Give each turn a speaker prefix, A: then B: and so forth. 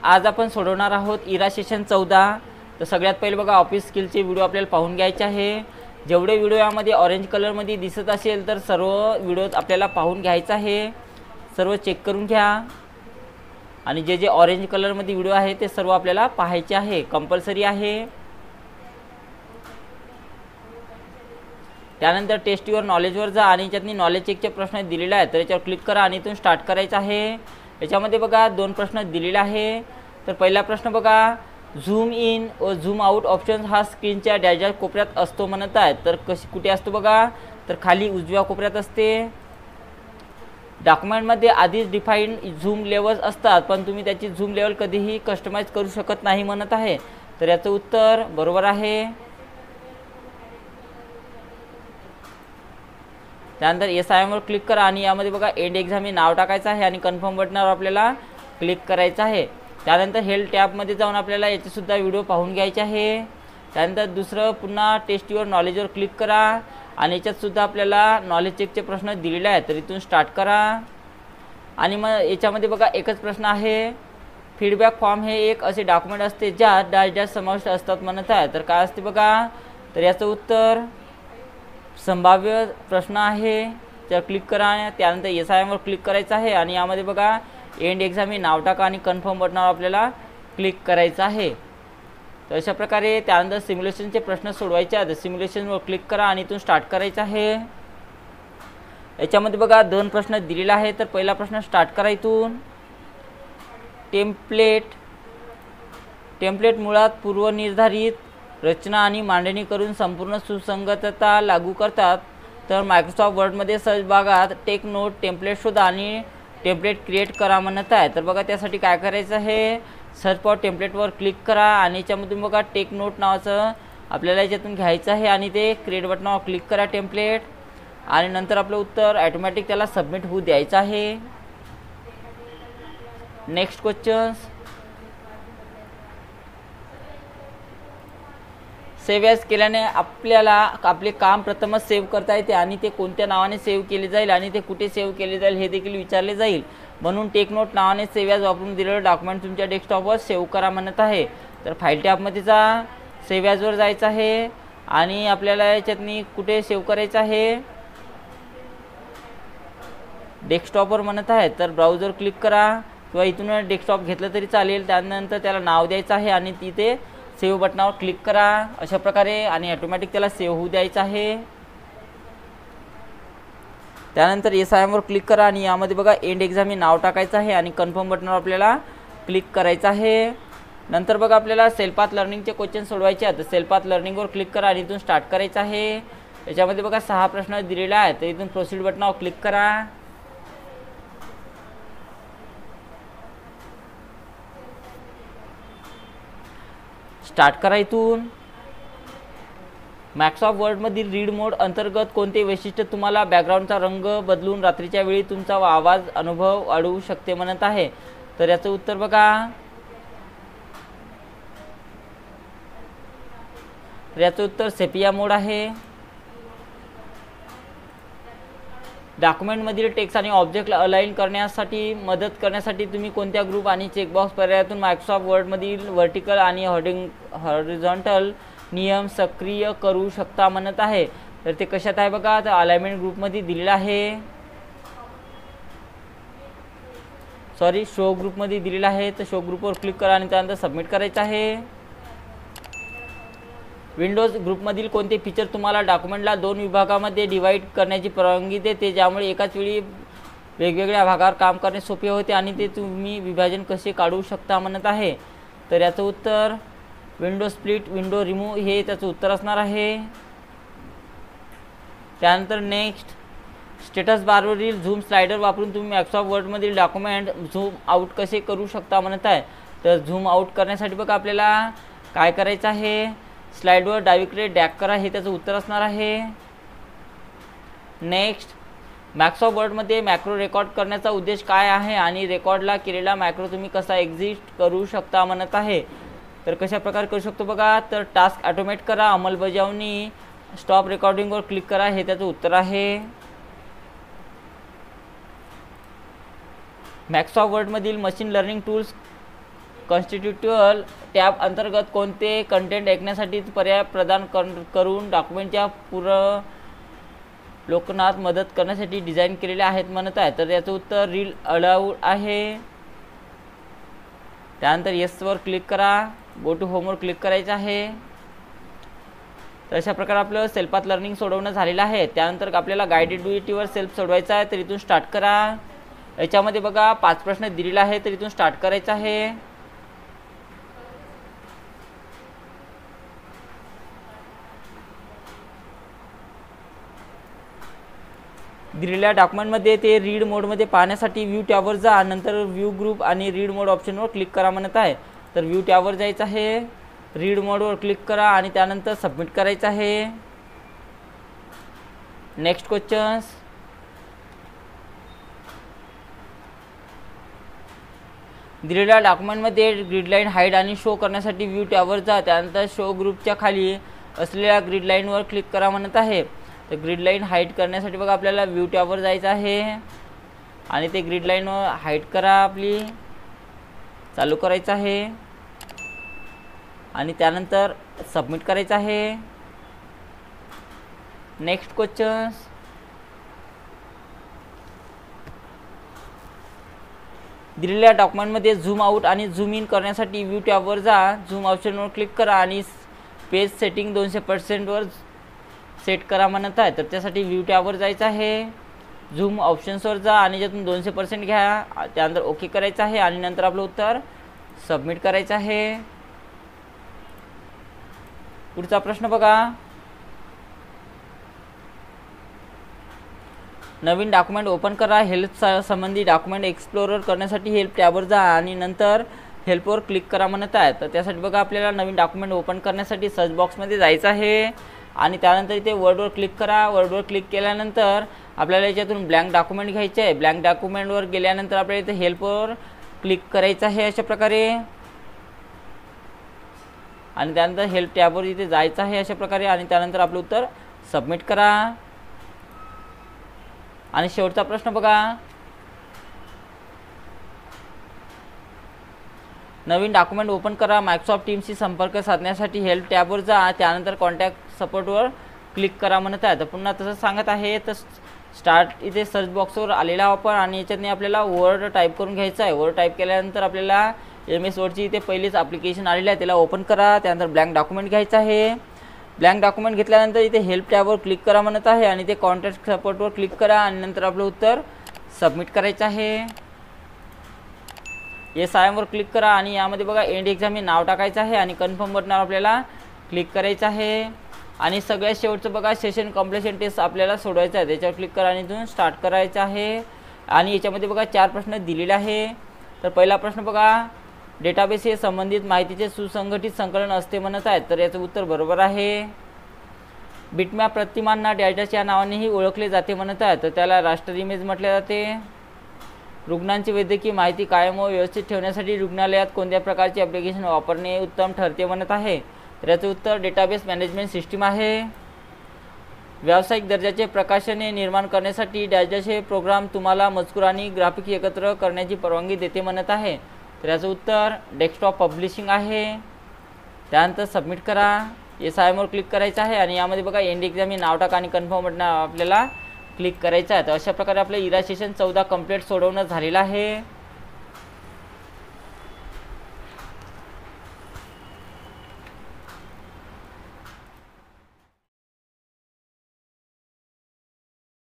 A: आज आपण सोडवणार आहोत इरा सेशन 14। तर सगळ्यात पहिले बघा ऑफिस स्किलचे व्हिडिओ आपल्याला पाहून घ्यायचे आहे। जेवढे व्हिडिओ यामध्ये ऑरेंज कलरमध्ये दिसत असेल तर सर्व व्हिडिओ आपल्याला पाहून घ्यायचा आहे, सर्व चेक करून घ्या। आणि जे जे ऑरेंज कलरमध्ये व्हिडिओ आहे ते सर्व आपल्याला पाहायचे आहे, कंपल्सरी आहे। त्यानंतर टेस्ट युअर नॉलेजवर जा आणि याच्यातनी नॉलेज चेकचे प्रश्न दिलेले आहेत, तर याच्यावर क्लिक करा आणि इथून स्टार्ट करायचं आहे। याच्यामध्ये बघा दोन प्रश्न दिलेले आहे। तर पहिला प्रश्न बघा, झूम इन व झूम आउट ऑप्शन हा स्क्रीनच्या डॅशच्या कोपऱ्यात असतो म्हणत आहे, तर कुठे असतो बघा, तर खाली उजव्या कोपऱ्यात असते। डॉक्युमेंटमध्ये आधीच डिफाईन झूम लेवल्स असतात, पण तुम्ही त्याची झूम लेवल कधीही कस्टमाइज करू शकत नाही म्हणत आहे, तर याचं उत्तर बरोबर आहे। त्यानंतर SIM वर क्लिक करा आणि यामध्ये बघा एंड एक्झाम हे नाव टाकायचं आहे आणि कन्फर्म बटनावर आपल्याला क्लिक करायचं आहे। त्यानंतर हेल्थ टॅबमध्ये जाऊन आपल्याला याचे सुद्धा व्हिडिओ पाहून घ्यायचे आहे। त्यानंतर दुसरं पुन्हा टेस्ट युअर नॉलेजवर क्लिक करा आणि याच्यात सुद्धा आपल्याला नॉलेज चेकचे प्रश्न दिलेले आहेत, तर इथून स्टार्ट करा। आणि मग याच्यामध्ये बघा एकच प्रश्न आहे, फीडबॅक फॉर्म हे एक असे डॉक्युमेंट असते ज्यात डॅश समाविष्ट असतात म्हणत आहे, तर काय असते बघा, तर याचं उत्तर संभाव्य प्रश्न आहे, तर क्लिक करा। त्यानंतर SIM वर क्लिक करायचं आहे आणि यामध्ये बघा एंड एक्झाम हे नाव टाका आणि कन्फर्म बटनावर आपल्याला क्लिक करायचं आहे। तर अशा प्रकारे त्यानंतर सिम्युलेशनचे प्रश्न सोडवायचे आहेत, सिम्युलेशनवर क्लिक करा आणि इथून स्टार्ट करायचं आहे। याच्यामध्ये बघा दोन प्रश्न दिलेले आहेत, तर पहिला प्रश्न स्टार्ट करा इथून। टेम्पलेट मुळात पूर्वनिर्धारित रचना आणि मांडणी करून संपूर्ण सुसंगतता लागू करतात, तर मायक्रोसॉफ्ट वर्डमध्ये सर्च भागात टेक नोट टेम्पलेट शोधा आणि टेम्पलेट क्रिएट करा म्हणत आहे। तर बघा त्यासाठी काय करायचं आहे, सर्च फॉर टेम्पलेटवर क्लिक करा आणि याच्यामधून बघा टेक नोट नावाचं आपल्याला याच्यातून घ्यायचं आहे आणि ते क्रिएट बटनावर क्लिक करा टेम्पलेट, आणि नंतर आपलं उत्तर ऑटोमॅटिक त्याला सबमिट होऊ द्यायचं आहे। नेक्स्ट क्वेश्चन्स, सेव्ह ॲज केल्याने आपल्याला आपले काम प्रथमच सेव्ह करता येते आणि ते कोणत्या नावाने सेव्ह केले जाईल आणि ते कुठे सेव्ह केले जाईल हे देखील विचारले जाईल, म्हणून टेक नोट नावाने सेव्ह ॲज वापरून दिलेलं डॉक्युमेंट तुमच्या डेस्कटॉपवर सेव्ह करा म्हणत आहे। तर फाईल टॅबमध्ये जा, सेव्ह ॲजवर जायचं आहे आणि आपल्याला याच्यातनी कुठे सेव्ह करायचं आहे, डेस्कटॉपवर म्हणत आहे, तर ब्राउझर क्लिक करा किंवा इथून डेस्कटॉप घेतलं तरी चालेल। त्यानंतर त्याला नाव द्यायचं आहे आणि तिथे सेव्ह बटनावर क्लिक करा अशा प्रकारे आणि ऑटोमॅटिक त्याला सेव्ह होऊ द्यायचं आहे। त्यानंतर SIM वर क्लिक करा आणि यामध्ये बघा एंड एक्झाम हे नाव टाकायचं आहे आणि कन्फर्म बटनावर आपल्याला क्लिक करायचं आहे। नंतर बघा आपल्याला सेल्फ पाथ लर्निंगचे क्वेश्चन सोडवायचे आहेत, तर सेल्फ पाथ लर्निंगवर क्लिक करा आणि इथून स्टार्ट करायचं आहे। याच्यामध्ये बघा 6 प्रश्न दिलेले आहेत, तर इथून प्रोसीड बटनावर क्लिक करा। स्टार्ट करा इथून। मायक्रोसॉफ्ट वर्डमधील रीड मोड अंतर्गत कोणते वैशिष्ट्य तुम्हाला बॅकग्राऊंडचा रंग बदलून रात्रीच्या वेळी तुमचा आवाज अनुभव वाढवू शकते म्हणत आहे, तर याचं उत्तर बघा, तर याचं उत्तर सेपिया मोड आहे। डॉक्युमेंटमधील टेक्स्ट आणि ऑब्जेक्टला अलाइन करण्यासाठी मदत करण्यासाठी तुम्ही कोणत्या ग्रुप आणि चेकबॉक्स पर्यायातून मायक्रोसॉफ्ट वर्डमधील व्हर्टिकल आणि हॉरिझॉन्टल नियम सक्रिय करू शकता म्हणत आहे, तर ते कशात आहे बघा, तर अलाइनमेंट ग्रुपमध्ये दिलेलं आहे, शो ग्रुपमध्ये दिलेलं आहे, तर शो ग्रुपवर क्लिक करा आणि त्यानंतर सबमिट करायचं आहे। विंडोज ग्रुपमधील कोणते फीचर तुम्हाला डॉक्युमेंटला 2 विभागामध्ये डिवाइड करण्याची परवानगी देते, ज्यामुळे एकाच वेळी वेगवेगळ्या भागावर काम करणे सोपे होते आणि ते तुम्ही विभाजन कसे काढू शकता म्हणत आहे, तर याचं उत्तर विंडो स्प्लिट विंडो रिमूव्ह हे त्याचं उत्तर असणार आहे। त्यानंतर नेक्स्ट, स्टेटस बारवरील झूम स्लायडर वापरून तुम्ही मायक्रोसॉफ्ट वर्डमधील डॉक्युमेंट झूम आउट कसे करू शकता म्हणत आहे, तर झूम आउट करण्यासाठी बघा आपल्याला काय करायचं आहे, स्लाइडवर डावीकडे ड्रॅग करा हे त्याचं उत्तर असणार आहे। नेक्स्ट, मायक्रोसॉफ्ट वर्डमध्ये मॅक्रो रेकॉर्ड करण्याचा उद्देश काय आहे आणि रेकॉर्डला केलेला मॅक्रो तुम्ही कसा एक्झिट करू शकता म्हणत आहे, तर कशा प्रकारे करू शकतो बघा, तर टास्क ऑटोमेट करा, अंमलबजावणी, स्टॉप रेकॉर्डिंगवर क्लिक करा हे त्याचं उत्तर आहे। मायक्रोसॉफ्ट वर्डमधील मशीन लर्निंग टूल्स कॉन्स्टिट्युटिव्हल टॅब अंतर्गत कोणते कंटेंट ऐकण्यासाठी पर्याय प्रदान करून डॉक्युमेंटच्या लोकनात मदत करण्यासाठी डिझाईन केलेले आहेत म्हणत आहे. तर याचं उत्तर रीड अलाउड आहे. त्यानंतर येसवर क्लिक करा. गो टू होमवर क्लिक करायचं आहे. तर अशा प्रकारे आपलं सेल्फ पाथ लर्निंग सोडवणं झालेलं आहे. त्यानंतर आपल्याला गायडेड ड्युटीवर सेल्फ सोडवायचं आहे. तर इथून स्टार्ट करा. याच्यामध्ये बघा 5 प्रश्न दिलेले आहे. तर इथून स्टार्ट करायचं आहे. दिलेल्या डॉक्युमेंटमध्ये ते रीड मोडमध्ये पाहण्यासाठी व्ह्यू टॅबवर जा. नंतर व्ह्यू ग्रुप आणि रीड मोड ऑप्शनवर क्लिक करा म्हणत आहे. तर व्ह्यू टॅबवर जायचं आहे. रीड मोडवर क्लिक करा आणि त्यानंतर सबमिट करायचं आहे. Next questions. दिलेल्या डॉक्युमेंटमध्ये ग्रीडलाईन हाईड आणि शो करण्यासाठी व्ह्यू टॅबवर जा. त्यानंतर शो ग्रुपच्या खाली असलेल्या ग्रीडलाईनवर क्लिक करा म्हणत आहे. तर ग्रीडलाईन हाईड करण्यासाठी बघा आपल्याला व्ह्यू टॅबवर जायचं आहे आणि ते ग्रीडलाईनवर हाईड करा आपली चालू करायचं आहे आणि त्यानंतर सबमिट करायचं आहे. Next questions. दिलेल्या डॉक्युमेंटमध्ये झूम आउट आणि झूम इन करण्यासाठी व्ह्यू टॅबवर जा. झूम ऑप्शनवर क्लिक करा आणि पेज सेटिंग 200% वर सेट करा म्हणत आहे. तर त्यासाठी व्ह्यू टॅबवर जायचं आहे. झूम ऑप्शन्सवर जा आणि ज्यातून 200% घ्या. त्यानंतर ओके करायचं आहे आणि नंतर आपलं उत्तर सबमिट करायचं आहे. पुढचा प्रश्न बघा. नवीन डॉक्युमेंट ओपन करा. हेल्प संबंधी डॉक्युमेंट एक्सप्लोरर करण्यासाठी हेल्प टॅबवर जा आणि नंतर हेल्पवर क्लिक करा म्हणत आहे. तर त्यासाठी बघा आपल्याला नवीन डॉक्युमेंट ओपन करण्यासाठी सर्च बॉक्समध्ये जायचं आहे आणि त्यानंतर इथे वर्डवर क्लिक करा. वर्डवर क्लिक केल्यानंतर आपल्याला याच्यातून ब्लँक डॉक्युमेंट घ्यायचे आहे. ब्लँक डॉक्युमेंटवर गेल्यानंतर आपल्याला इथे हेल्पवर क्लिक करायचं आहे अशा प्रकारे आणि त्यानंतर हेल्प टॅबवर इथे जायचं आहे अशा प्रकारे आणि त्यानंतर आपलं उत्तर सबमिट करा. आणि शेवटचा प्रश्न बघा. नवीन डॉक्युमेंट ओपन करा. मायक्रोसॉफ्ट टीम्सशी संपर्क साधण्यासाठी हेल्प टॅबवर जा. त्यानंतर कॉन्टॅक्ट सपोर्टवर क्लिक करा म्हणत आहे. तर पुन्हा तसं सांगत आहे. तर स्टार्ट इथे सर्च बॉक्सवर आलेला आपण आणि याच्यातनी आपल्याला वर्ड टाईप करून घ्यायचं आहे. वर्ड टाईप केल्यानंतर आपल्याला MS वर्डची इथे पहिलीच ॲप्लिकेशन आलेलं आहे त्याला ओपन करा. त्यानंतर ब्लँक डॉक्युमेंट घ्यायचं आहे. ब्लँक डॉक्युमेंट घेतल्यानंतर इथे हेल्प टॅबवर क्लिक करा म्हणत आहे आणि ते कॉन्टॅक्ट सपोर्टवर क्लिक करा आणि नंतर आपलं उत्तर सबमिट करायचं आहे. येस आय एमवर क्लिक करा आणि यामध्ये बघा एंड एक्झाम हे नाव टाकायचं आहे आणि कन्फर्म बटनावर आपल्याला क्लिक करायचं आहे आणि सगळ्यात शेवटचं बघा सेशन कॉम्प्लिशन टेस्ट आपल्याला सोडवायचं आहे. त्याच्यावर क्लिक करा आणि इथून स्टार्ट करायचं आहे आणि याच्यामध्ये बघा 4 प्रश्न दिलेले आहे. तर पहिला प्रश्न बघा. डेटाबेस हे संबंधित माहितीचे सुसंघटित संकलन असते म्हणत आहेत. तर याचं उत्तर बरोबर आहे. बिटमॅप प्रतिमांना डेटाच्या नावानेही ओळखले जाते म्हणत आहे. तर त्याला रास्टर इमेज म्हटले जाते. रुग्णांची वैद्यकीय माहिती कायम व व्यवस्थित ठेवण्यासाठी रुग्णालयात कोणत्या प्रकारचे ॲप्लिकेशन वापरणे उत्तम ठरते म्हणत आहे. तर याचं उत्तर डेटाबेस मॅनेजमेंट सिस्टीम आहे. व्यावसायिक दर्जाचे प्रकाशने निर्माण करण्यासाठी डॅजाचे प्रोग्राम तुम्हाला मजकूर आणि ग्राफिक एकत्र करण्याची परवानगी देते म्हणत आहे. तर याचं उत्तर डेस्कटॉप पब्लिशिंग आहे. त्यानंतर सबमिट करा. येस आय एमवर क्लिक करायचं आहे आणि यामध्ये बघा एंड एक्झाम हे नाव टाका आणि कन्फर्म बटन आपल्याला क्लिक करायचं आहे. तर अशा प्रकारे आपलं इरा सेशन 14 कंप्लीट सोडवणं झालेलं आहे.